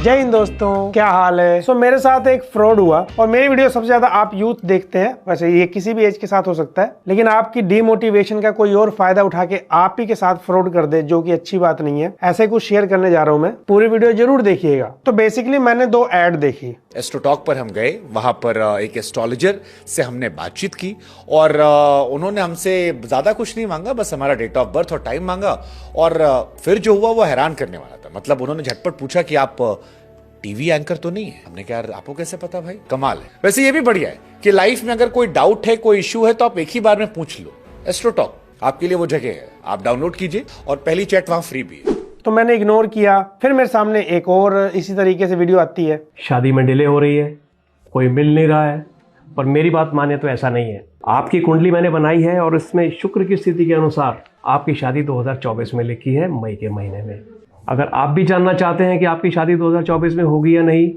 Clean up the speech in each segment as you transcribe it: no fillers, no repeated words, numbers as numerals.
जय हिंद दोस्तों, क्या हाल है। मेरे साथ एक फ्रॉड हुआ और मेरी वीडियो सबसे ज्यादा आप यूथ देखते हैं। वैसे ये किसी भी एज के साथ हो सकता है, लेकिन आपकी डीमोटिवेशन का कोई और फायदा उठा के आप ही के साथ फ्रॉड कर दे, जो कि अच्छी बात नहीं है। ऐसे कुछ शेयर करने जा रहा हूं मैं, पूरी वीडियो जरूर देखिएगा। तो बेसिकली मैंने 2 ऐड देखी। एस्ट्रोटॉक पर हम गए, वहां पर एक एस्ट्रोलॉजर से हमने बातचीत की और उन्होंने हमसे ज्यादा कुछ नहीं मांगा, बस हमारा डेट ऑफ बर्थ और टाइम मांगा। और फिर जो हुआ वो हैरान करने वाला था। मतलब उन्होंने झटपट पूछा कि आप टीवी एंकर तो नहीं है। हमने कहा यार आपको कैसे पता भाई, कमाल है। वैसे ये भी बढ़िया है कि लाइफ में अगर कोई डाउट है, कोई इश्यू है, तो आप एक ही बार में पूछ लो। एस्ट्रोटॉक आपके लिए वो जगह है, आप डाउनलोड कीजिए और पहली चैट वहां फ्री भी है। तो मैंने इग्नोर किया। फिर मेरे सामने एक और इसी तरीके से वीडियो आती है। शादी में डिले हो रही है, कोई मिल नहीं रहा है। पर मेरी बात माने तो ऐसा नहीं है। आपकी कुंडली मैंने बनाई है और इसमें शुक्र की स्थिति के अनुसार आपकी शादी 2024 में लिखी है, मई के महीने में। अगर आप भी जानना चाहते हैं कि आपकी शादी 2024 में होगी या नहीं,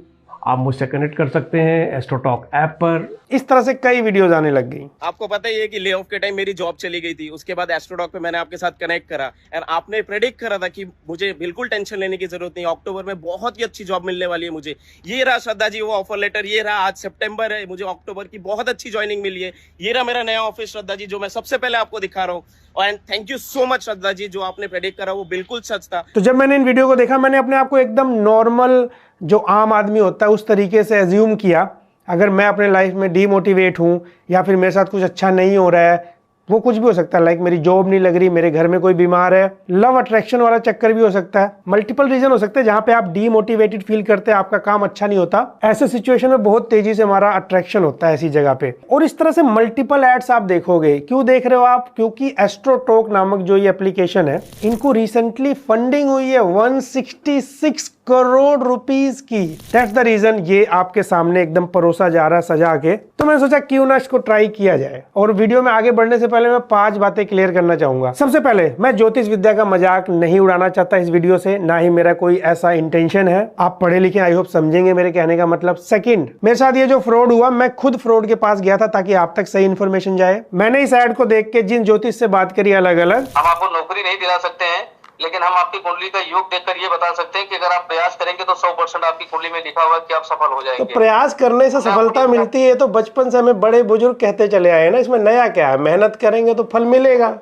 आप मुझसे कनेक्ट कर सकते हैं एस्ट्रोटॉक ऐप पर। इस तरह से कई वीडियोस आने लग गई। आपको पता ही है कि ले ऑफ के टाइम मेरी जॉब चली गई थी। उसके बाद एस्ट्रोटॉक पे मैंने आपके साथ कनेक्ट करा और आपने प्रेडिक्ट करा था कि मुझे बिल्कुल टेंशन लेने की जरूरत नहीं, अक्टूबर में बहुत ही अच्छी जॉब मिलने वाली है मुझे। ये रहा श्रद्धा जी वो ऑफर लेटर, ये रहा आज सितंबर है, मुझे अक्टूबर की बहुत अच्छी ज्वाइनिंग मिली है। ये रहा मेरा नया ऑफिस श्रद्धा जी, जो मैं सबसे पहले आपको दिखा रहा हूँ। And thank you so much Shraddha ji, जो आपने प्रेडिक्ट करा वो बिल्कुल सच था। तो जब मैंने इन वीडियो को देखा, मैंने अपने आप को एकदम नॉर्मल, जो आम आदमी होता है, उस तरीके से एज्यूम किया। अगर मैं अपने लाइफ में डीमोटिवेट हूं या फिर मेरे साथ कुछ अच्छा नहीं हो रहा है, वो कुछ भी हो सकता है। लाइक मेरी जॉब नहीं लग रही, मेरे घर में कोई बीमार है, लव अट्रैक्शन वाला चक्कर भी हो सकता है। मल्टीपल रीजन हो सकते हैं जहां पे आप डीमोटिवेटेड फील करते हैं, आपका काम अच्छा नहीं होता। ऐसे सिचुएशन में बहुत तेजी से हमारा अट्रैक्शन होता है ऐसी जगह पे। और इस तरह से मल्टीपल एड्स आप देखोगे। क्यों देख रहे हो आप? क्योंकि एस्ट्रोटॉक नामक जो ये एप्लीकेशन है, इनको रिसेंटली फंडिंग हुई है 166 करोड़ रुपीस की। दैट्स द रीजन ये आपके सामने एकदम परोसा जा रहा है सजा के। तो मैंने सोचा क्यों ना इसको ट्राई किया जाए। और वीडियो में आगे बढ़ने से पहले मैं 5 बातें क्लियर करना चाहूंगा। सबसे पहले, मैं ज्योतिष विद्या का मजाक नहीं उड़ाना चाहता इस वीडियो से, ना ही मेरा कोई ऐसा इंटेंशन है। आप पढ़े लिखे, आई होप समझेंगे मेरे कहने का मतलब। सेकंड, मेरे साथ ये जो फ्रॉड हुआ, मैं खुद फ्रॉड के पास गया था ताकि आप तक सही इन्फॉर्मेशन जाए। मैंने इस ऐड को देख के जिन ज्योतिष से बात करी अलग अलग, हम आपको नौकरी नहीं दिला सकते हैं, लेकिन हम आपकी कुंडली का योग देखकर ये बता सकते हैं कि अगर आप प्रयास करेंगे तो 100% आपकी कुंडली में लिखा हुआ कि आप सफल हो जाएंगे। तो प्रयास करने से सफलता मिलती है, तो बचपन से हमें बड़े बुजुर्ग कहते चले आए ना। इसमें नया क्या है? मेहनत करेंगे तो फल मिलेगा,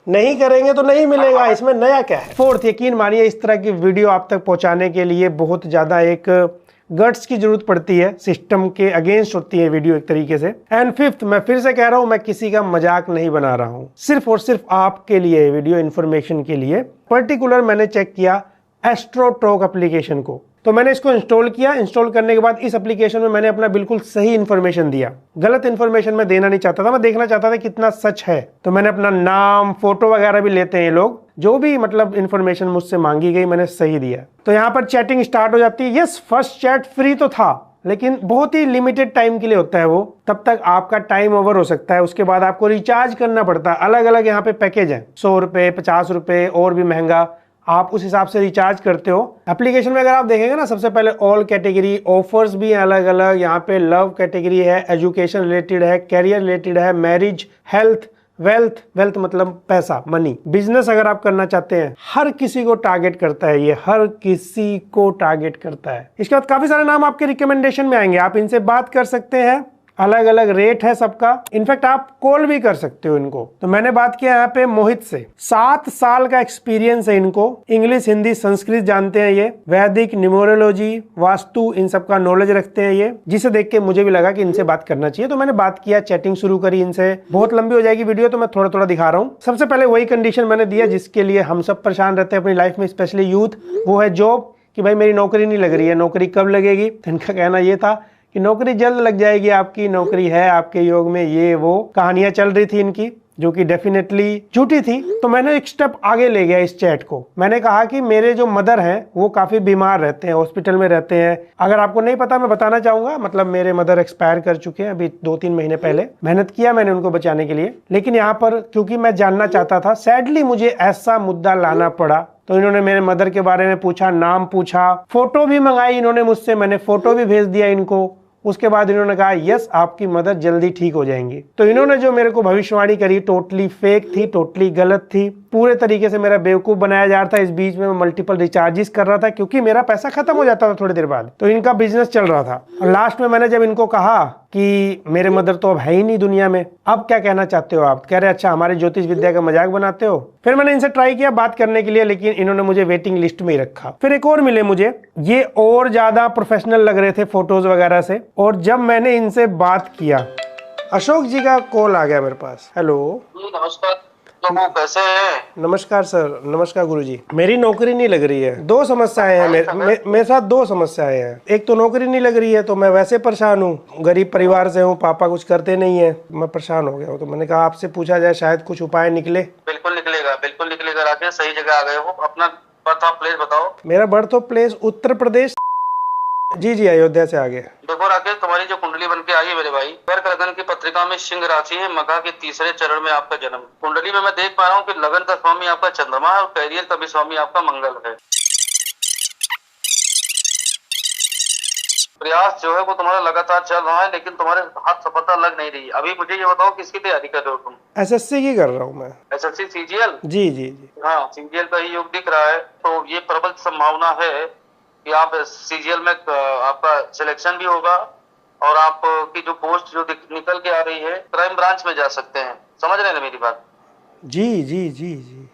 नहीं करेंगे तो नहीं मिलेगा। इसमें नया क्या है? फोर्थ, यकीन मानिए इस तरह की वीडियो आप तक पहुंचाने के लिए बहुत ज्यादा एक गट्स की जरूरत पड़ती है। सिस्टम के अगेंस्ट होती है वीडियो एक तरीके से। एंड फिफ्थ, मैं फिर से कह रहा हूं, मैं किसी का मजाक नहीं बना रहा हूं, सिर्फ और सिर्फ आपके लिए वीडियो इन्फॉर्मेशन के लिए। पर्टिकुलर मैंने चेक किया एस्ट्रोटॉक एप्लीकेशन को, तो मैंने इसको इंस्टॉल किया। इंस्टॉल करने के बाद इस एप्लीकेशन में मैंने अपना बिल्कुल सही इन्फॉर्मेशन दिया। गलत इन्फॉर्मेशन मैं देना नहीं चाहता था, मैं देखना चाहता था कितना सच है। तो मैंने अपना नाम, फोटो वगैरह भी लेते हैं ये लोग, जो भी मतलब इन्फॉर्मेशन मुझसे मांगी गई मैंने सही दिया। तो यहाँ पर चैटिंग स्टार्ट हो जाती है। यस, फर्स्ट चैट फ्री तो था, लेकिन बहुत ही लिमिटेड टाइम के लिए होता है वो। तब तक आपका टाइम ओवर हो सकता है। उसके बाद आपको रिचार्ज करना पड़ता है। अलग अलग यहाँ पे पैकेज है, 100 रुपए, 50 रुपए, और भी महंगा। आप उस हिसाब से रिचार्ज करते हो। एप्लीकेशन में अगर आप देखेंगे ना, सबसे पहले ऑल कैटेगरी, ऑफर्स भी हैं अलग अलग। यहाँ पे लव कैटेगरी है, एजुकेशन रिलेटेड है, कैरियर रिलेटेड है, मैरिज, हेल्थ, वेल्थ मतलब पैसा, मनी, बिजनेस अगर आप करना चाहते हैं। हर किसी को टारगेट करता है ये, हर किसी को टारगेट करता है। इसके बाद काफी सारे नाम आपके रिकमेंडेशन में आएंगे, आप इनसे बात कर सकते हैं। अलग अलग रेट है सबका। इनफैक्ट आप कॉल भी कर सकते हो इनको। तो मैंने बात किया यहाँ पे मोहित से। 7 साल का एक्सपीरियंस है इनको। इंग्लिश, हिंदी, संस्कृत जानते हैं ये। वैदिक, न्यूमरोलॉजी, वास्तु, इन सब का नॉलेज रखते हैं ये, जिसे देख के मुझे भी लगा कि इनसे बात करना चाहिए। तो मैंने बात किया, चैटिंग शुरू करी इनसे। बहुत लंबी हो जाएगी वीडियो, तो मैं थोड़ा थोड़ा दिखा रहा हूँ। सबसे पहले वही कंडीशन मैंने दिया जिसके लिए हम सब परेशान रहते हैं अपनी लाइफ में, स्पेशली यूथ। वो है जॉब, कि भाई मेरी नौकरी नहीं लग रही है, नौकरी कब लगेगी? तो इनका कहना ये था कि नौकरी जल्द लग जाएगी आपकी, नौकरी है आपके योग में। ये वो कहानियां चल रही थी इनकी, जो कि डेफिनेटली झूठी थी। तो मैंने एक स्टेप आगे ले गया इस चैट को। मैंने कहा कि मेरे जो मदर हैं वो काफी बीमार रहते हैं, हॉस्पिटल में रहते हैं। अगर आपको नहीं पता, मैं बताना चाहूंगा। मतलब मेरे मदर एक्सपायर कर चुके हैं अभी 2-3 महीने पहले। मेहनत किया मैंने उनको बचाने के लिए, लेकिन यहाँ पर क्योंकि मैं जानना चाहता था, सैडली मुझे ऐसा मुद्दा लाना पड़ा। तो इन्होंने मेरे मदर के बारे में पूछा, नाम पूछा, फोटो भी मंगाई इन्होंने मुझसे, मैंने फोटो भी भेज दिया इनको। उसके बाद इन्होंने कहा यस आपकी मदर जल्दी ठीक हो जाएंगी। तो इन्होंने जो मेरे को भविष्यवाणी करी टोटली फेक थी, टोटली गलत थी, पूरे तरीके से मेरा बेवकूफ बनाया जा रहा था। इस बीच में मैं मल्टीपल रिचार्जेस कर रहा था क्योंकि मेरा पैसा खत्म हो जाता था थोड़ी देर बाद, तो इनका बिजनेस चल रहा था। और लास्ट में मैंने जब इनको कहा कि मेरे मदर तो अब है ही नहीं दुनिया में, अब क्या कहना चाहते हो आप, कह रहे अच्छा हमारे ज्योतिष विद्या का मजाक बनाते हो। फिर मैंने इनसे ट्राई किया बात करने के लिए, लेकिन इन्होंने मुझे वेटिंग लिस्ट में ही रखा। फिर एक और मिले मुझे, ये और ज्यादा प्रोफेशनल लग रहे थे फोटोज वगैरह से। और जब मैंने इनसे बात किया, अशोक जी का कॉल आ गया मेरे पास। हेलो नमस्कार, तो वो कैसे हैं? नमस्कार सर। नमस्कार गुरुजी। मेरी नौकरी नहीं लग रही है, दो समस्याएं हैं मेरे साथ दो समस्याएं हैं। एक तो नौकरी नहीं लग रही है, तो मैं वैसे परेशान हूँ, गरीब परिवार से हूँ, पापा कुछ करते नहीं है, मैं परेशान हो गया हूँ। तो मैंने कहा आपसे पूछा जाए शायद कुछ उपाय निकले। बिल्कुल निकलेगा, बिल्कुल निकलेगा राकेश, सही जगह आ गए हो। अपना बर्थ ऑफ प्लेस बताओ। मेरा birth of place Uttar Pradesh. Ji Ayodhya से आगे। देखो राकेश, तुम्हारी जो कुंडली बन के आई है मेरे भाई, कर्क लगन की पत्रिका में सिंह राशि है, मघा के तीसरे चरण में आपका जन्म। कुंडली में मैं देख पा रहा हूँ कि लगन का स्वामी आपका चंद्रमा है और कैरियर का भी स्वामी आपका मंगल है। प्रयास जो है वो तुम्हारा लगातार चल रहा है, लेकिन तुम्हारे हाथ सफलता लग नहीं रही। अभी मुझे ये बताओ किसकी तैयारी कर रहे हो तुम? एसएससी की कर रहा हूँ मैं। SSC CGL? जी। हाँ, सीजीएल का ही योग दिख रहा है, तो ये प्रबल संभावना है कि आप सीजीएल में आपका सिलेक्शन भी होगा और आपकी जो पोस्ट जो निकल के आ रही है क्राइम ब्रांच में जा सकते हैं। समझ रहे हैं ना मेरी बात? जी।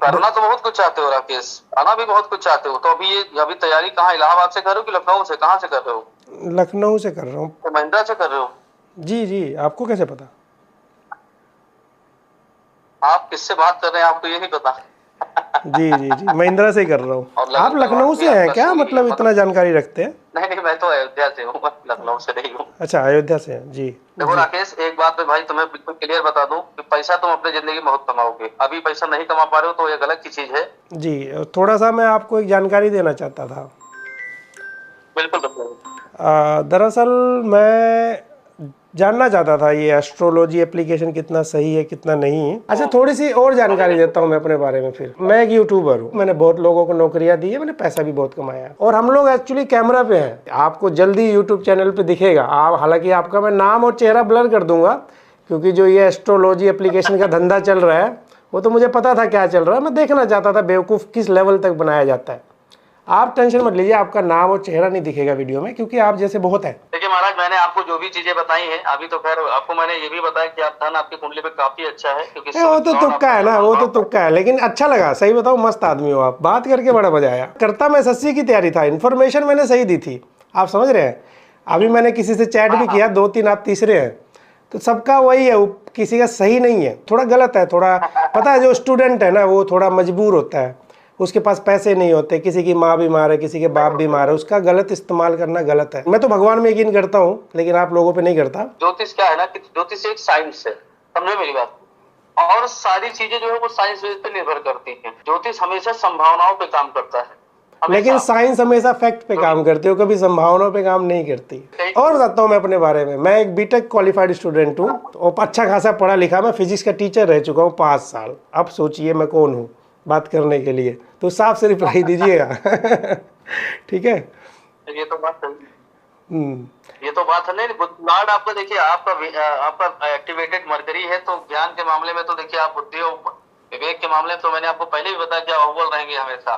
करना तो बहुत कुछ चाहते हो राकेश, आना भी बहुत कुछ चाहते हो, तो अभी तैयारी कहाँ, इलाहाबाद से कर रहे हो कि लखनऊ से, कहाँ से कर रहे हो? लखनऊ से कर रहा हूँ। तो महिंद्रा से कर रहे हो? जी। आपको कैसे पता? आप किससे बात कर रहे हैं आपको ये नहीं पता? जी महिंद्रा से कर रहा हूँ। आप लखनऊ से हैं क्या, मतलब इतना जानकारी रखते हैं? नहीं, मैं तो अयोध्या से हूँ, लखनऊ से नहीं हूँ। अच्छा, अयोध्या से हैं जी। देखो राकेश, एक बात मैं भाई तुम्हें बिल्कुल क्लियर बता दूं कि पैसा तुम अपनी जिंदगी में बहुत कमाओगे। अभी पैसा नहीं कमा पा रहे हो तो ये गलत की चीज है। जी, थोड़ा सा मैं आपको एक जानकारी देना चाहता था। बिल्कुल। दरअसल मैं जानना चाहता था ये एस्ट्रोलॉजी एप्लीकेशन कितना सही है कितना नहीं है। अच्छा, थोड़ी सी और जानकारी देता हूँ मैं अपने बारे में। फिर मैं एक यूट्यूबर हूँ, मैंने बहुत लोगों को नौकरियां दी है, मैंने पैसा भी बहुत कमाया है। और हम लोग एक्चुअली कैमरा पे हैं, आपको जल्दी यूट्यूब चैनल पे दिखेगा। आप हालांकि आपका मैं नाम और चेहरा ब्लर कर दूंगा, क्योंकि जो ये एस्ट्रोलॉजी एप्लीकेशन का धंधा चल रहा है वो तो मुझे पता था क्या चल रहा है। मैं देखना चाहता था बेवकूफ़ किस लेवल तक बनाया जाता है। आप टेंशन मत लीजिए, आपका नाम और चेहरा नहीं दिखेगा वीडियो में, क्योंकि आप जैसे बहुत है। देखिए महाराज, मैंने आपको जो भी चीजें बताई हैं, अभी तो खैर आपको मैंने ये भी बताया कि आप धन आपकी कुंडली पे काफी अच्छा है, क्योंकि वो तो तुक्का है ना, वो तो तुक्का है, लेकिन अच्छा लगा। सही बताओ, मस्त आदमी हो आप, बात करके बड़ा मजा आया। करता मैं एसएससी की तैयारी था, इन्फॉर्मेशन मैंने सही दी थी, आप समझ रहे हैं। अभी मैंने किसी से चैट भी किया, 2-3 आप तीसरे हैं, तो सबका वही है, किसी का सही नहीं है, थोड़ा गलत है। थोड़ा पता है, जो स्टूडेंट है ना वो थोड़ा मजबूर होता है, उसके पास पैसे नहीं होते, किसी की माँ बीमार है, किसी के बाप बीमार है, उसका गलत इस्तेमाल करना गलत है। मैं तो भगवान में यकीन करता हूँ, लेकिन आप लोगों पे नहीं करता। ज्योतिष क्या है ना कि ज्योतिष एक साइंस है, समझे मेरी बात, और सारी चीजें जो है वो साइंस बेस पे निर्भर करती हैं। ज्योतिष हमेशा संभावनाओं पे काम करता है, लेकिन साइंस हमेशा फैक्ट पे काम करती है, कभी संभावनाओं पे काम नहीं करती। और बताता हूँ मैं अपने बारे में, मैं एक बीटेक क्वालिफाइड स्टूडेंट हूँ और अच्छा खासा पढ़ा लिखा। मैं फिजिक्स का टीचर रह चुका हूँ 5 साल। अब सोचिए मैं कौन हूँ बात करने के लिए, तो साफ से रिप्लाई दीजिएगा। ठीक है, ये तो बात है। ये तो बात है। नहीं, लॉर्ड आपका देखिए, आपका एक्टिवेटेड मरकरी है, तो ज्ञान के मामले में तो देखिए आप बुद्धि और विवेक के मामले में तो मैंने आपको पहले भी बताया कि आप अव्वल रहेंगे हमेशा।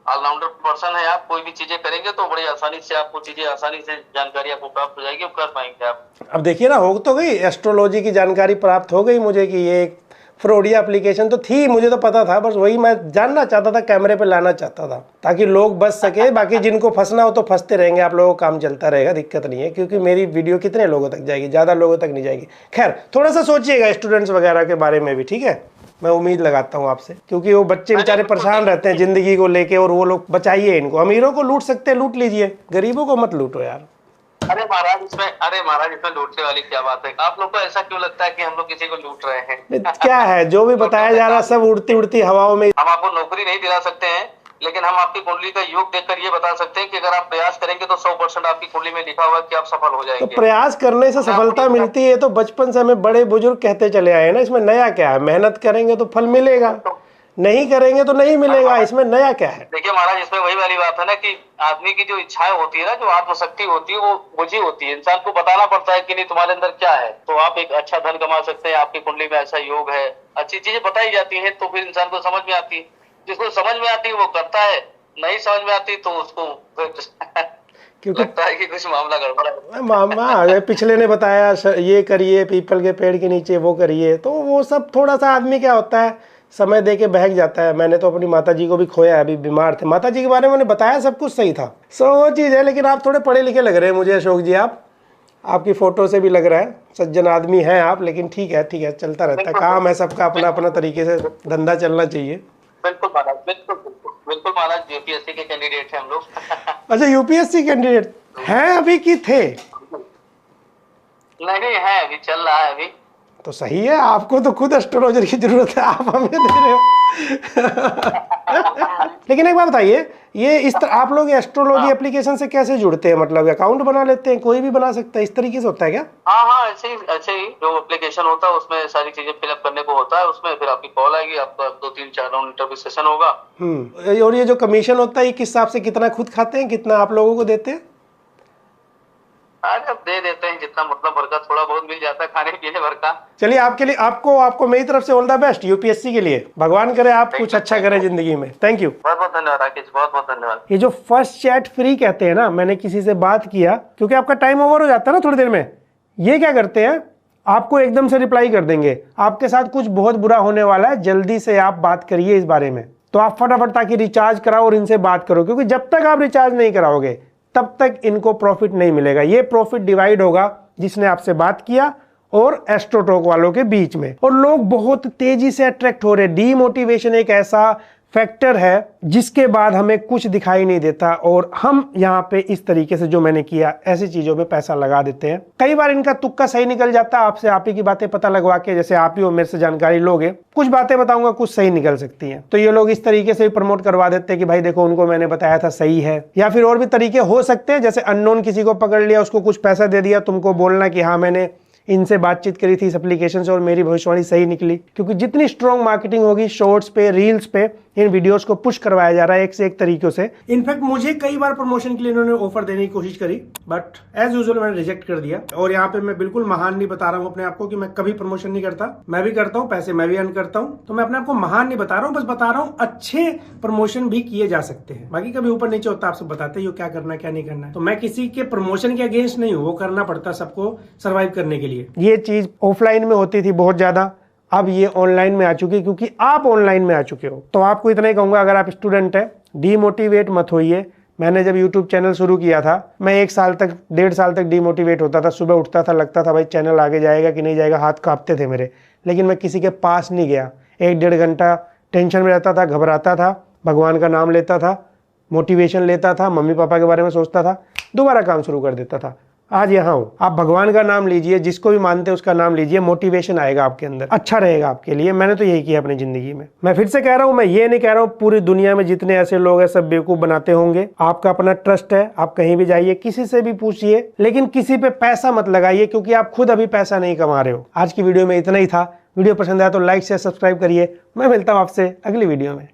ऑलराउंडर पर्सन है आप, कोई भी चीजें करेंगे तो बड़ी आसानी से आपको चीजें आसानी से जानकारी आपको प्राप्त हो जाएगी और कर पाएंगे आप। अब देखिए ना, हो तो गई एस्ट्रोलॉजी की जानकारी प्राप्त हो गई मुझे कि ये एक फ्रॉडिया एप्लीकेशन तो थी, मुझे तो पता था, बस वही मैं जानना चाहता था, कैमरे पे लाना चाहता था ताकि लोग बच सके। बाकी जिनको फंसना हो तो फंसते रहेंगे, आप लोगों का काम चलता रहेगा, दिक्कत नहीं है, क्योंकि मेरी वीडियो कितने लोगों तक जाएगी, ज़्यादा लोगों तक नहीं जाएगी। खैर, थोड़ा सा सोचिएगा स्टूडेंट्स वगैरह के बारे में भी, ठीक है। मैं उम्मीद लगाता हूँ आपसे, क्योंकि वो बच्चे बेचारे परेशान रहते हैं ज़िंदगी को लेके, और वो लोग बचाइए इनको। अमीरों को लूट सकते हैं, लूट लीजिए, गरीबों को मत लूटो यार। अरे महाराज इसमें लूटने वाली क्या बात है? आप लोग को ऐसा क्यों लगता है कि हम लोग किसी को लूट रहे हैं? क्या है, जो भी बताया जा रहा है सब उड़ती उड़ती हवाओं में। हम आपको नौकरी नहीं दिला सकते हैं, लेकिन हम आपकी कुंडली का योग देखकर ये बता सकते हैं कि अगर आप प्रयास करेंगे तो 100% आपकी कुंडली में लिखा हुआ है कि आप सफल हो जाएंगे। तो प्रयास करने से सफलता मिलती है, तो बचपन से हमें बड़े बुजुर्ग कहते चले आए ना, इसमें नया क्या है। मेहनत करेंगे तो फल मिलेगा, नहीं करेंगे तो नहीं मिलेगा, इसमें नया क्या है? देखिए महाराज, इसमें वही वाली बात है ना कि आदमी की जो इच्छाएं होती है ना, जो आत्मशक्ति होती है, वो बुझी होती है। इंसान को बताना पड़ता है कि नहीं तुम्हारे अंदर क्या है, तो आप एक अच्छा धन कमा सकते हैं, आपकी कुंडली में ऐसा योग है, अच्छी चीजें बताई जाती है, तो फिर इंसान को समझ में आती है। जिसको समझ में आती है वो करता है, नहीं समझ में आती तो उसको क्योंकि लगता है कि कुछ मामला गड़बड़ है। मामा पिछले ने बताया ये करिए, पीपल के पेड़ के नीचे वो करिए, तो वो सब थोड़ा सा आदमी क्या होता है, समय दे के बहक जाता है। मैंने तो अपनी माता जी को भी खोया है, अभी बीमार थे। माता जी के बारे में मैंने बताया, सब कुछ सही था, वो चीज़ है। लेकिन आप थोड़े पढ़े लिखे लग रहे हैं मुझे अशोक जी, आपकी फ़ोटो से भी लग रहा है सज्जन आदमी हैं आप। लेकिन ठीक है, चलता रहता है, काम है सबका, अपना अपना तरीके से धंधा चलना चाहिए। बिल्कुल महाराज, बिल्कुल महाराज, यूपीएससी के कैंडिडेट हैं हम लोग। अच्छा, यूपीएससी कैंडिडेट हैं अभी कि थे? नहीं है, अभी चल रहा है अभी। तो सही है, आपको तो खुद एस्ट्रोलॉजर की जरूरत है, आप हमें दे रहे हो। लेकिन एक बात बताइए, ये इस तरह आप लोग एस्ट्रोलॉजी एप्लीकेशन से कैसे जुड़ते हैं? मतलब अकाउंट बना लेते हैं, कोई भी बना सकता है, इस तरीके से होता है क्या? हाँ, ऐसे ही जो एप्लीकेशन होता है उसमें सारी चीजें फिलअप करने को होता है, उसमें फिर आपकी कॉल आएगी, आपका 2-3-4 राउंड इंटरव्यू सेशन होगा। और ये जो कमीशन होता है, ये किस हिसाब से, कितना खुद खाते हैं, कितना आप लोगों को देते हैं? अरे अब दे देते हैं जितना, मतलब भर का थोड़ा बहुत मिल जाता है खाने पीने भर का। चलिए, आपके लिए आपको मेरी तरफ से ऑल द बेस्ट यूपीएससी के लिए। भगवान करे आप कुछ अच्छा करें जिंदगी में। थैंक यू, बहुत बहुत धन्यवाद राकेश, बहुत बहुत धन्यवाद। ये जो फर्स्ट चैट फ्री कहते हैं ना, मैंने किसी से बात किया, क्योंकि आपका टाइम ओवर हो जाता है ना थोड़ी देर में, ये क्या करते हैं, आपको एकदम से रिप्लाई कर देंगे, आपके साथ कुछ बहुत बुरा होने वाला है, जल्दी से आप बात करिए इस बारे में। तो आप फटाफट ताकि रिचार्ज कराओ और इनसे बात करो, क्योंकि जब तक आप रिचार्ज नहीं कराओगे तब तक इनको प्रॉफिट नहीं मिलेगा। ये प्रॉफिट डिवाइड होगा जिसने आपसे बात किया और एस्ट्रोटॉक वालों के बीच में। और लोग बहुत तेजी से अट्रैक्ट हो रहे हैं। डीमोटिवेशन एक ऐसा फैक्टर है जिसके बाद हमें कुछ दिखाई नहीं देता, और हम यहाँ पे इस तरीके से जो मैंने किया, ऐसी चीजों पे पैसा लगा देते हैं। कई बार इनका तुक्का सही निकल जाता है, आपसे आप ही की बातें पता लगवा के, जैसे आप ही हो मेरे से जानकारी लोगे, कुछ बातें बताऊंगा कुछ सही निकल सकती हैं। तो ये लोग इस तरीके से भी प्रमोट करवा देते हैं कि भाई देखो, उनको मैंने बताया था सही है। या फिर और भी तरीके हो सकते हैं, जैसे अननोन किसी को पकड़ लिया, उसको कुछ पैसा दे दिया, तुमको बोलना कि हाँ मैंने इनसे बातचीत करी थी इस एप्लीकेशन से और मेरी भविष्यवाणी सही निकली। क्योंकि जितनी स्ट्रॉन्ग मार्केटिंग होगी, शॉर्ट्स पे, रील्स पे इन वीडियोस को पुश करवाया जा रहा है एक से एक तरीकों से। इनफैक्ट मुझे कई बार प्रमोशन के लिए इन्होंने ऑफर देने की कोशिश करी, बट एज यूजुअल मैंने रिजेक्ट कर दिया। और यहाँ पे मैं बिल्कुल महान नहीं बता रहा हूँ अपने आप को कि मैं कभी प्रमोशन नहीं करता, मैं भी करता हूँ, पैसे मैं भी अर्न करता हूँ। तो मैं अपने आप को महान नहीं बता रहा हूँ, बस बता रहा हूँ अच्छे प्रमोशन भी किए जा सकते हैं। बाकी कभी ऊपर नीचे होता है, आपसे बताते ही हो क्या करना है क्या नहीं करना है। तो मैं किसी के प्रमोशन के अगेंस्ट नहीं हूँ, वो करना पड़ता है सबको सर्वाइव करने के लिए। ये चीज ऑफलाइन में होती थी बहुत ज्यादा, अब ये ऑनलाइन में आ चुकी है, क्योंकि आप ऑनलाइन में आ चुके हो। तो आपको इतना ही कहूंगा, अगर आप स्टूडेंट है, डीमोटिवेट मत होइए। मैंने जब यूट्यूब चैनल शुरू किया था, मैं 1.5 साल तक डीमोटिवेट होता था। सुबह उठता था, लगता था भाई चैनल आगे जाएगा कि नहीं जाएगा, हाथ कांपते थे मेरे। लेकिन मैं किसी के पास नहीं गया, 1-1.5 घंटा टेंशन में रहता था, घबराता था, भगवान का नाम लेता था, मोटिवेशन लेता था, मम्मी पापा के बारे में सोचता था, दोबारा काम शुरू कर देता था। आज यहाँ हूँ। आप भगवान का नाम लीजिए, जिसको भी मानते हैं उसका नाम लीजिए, मोटिवेशन आएगा आपके अंदर, अच्छा रहेगा आपके लिए। मैंने तो यही किया अपनी जिंदगी में। मैं फिर से कह रहा हूँ, मैं ये नहीं कह रहा हूँ पूरी दुनिया में जितने ऐसे लोग हैं सब बेवकूफ बनाते होंगे। आपका अपना ट्रस्ट है, आप कहीं भी जाइए, किसी से भी पूछिए, लेकिन किसी पे पैसा मत लगाइए, क्योंकि आप खुद अभी पैसा नहीं कमा रहे हो। आज की वीडियो में इतना ही था। वीडियो पसंद आया तो लाइक शेयर सब्सक्राइब करिए। मैं मिलता हूँ आपसे अगली वीडियो में।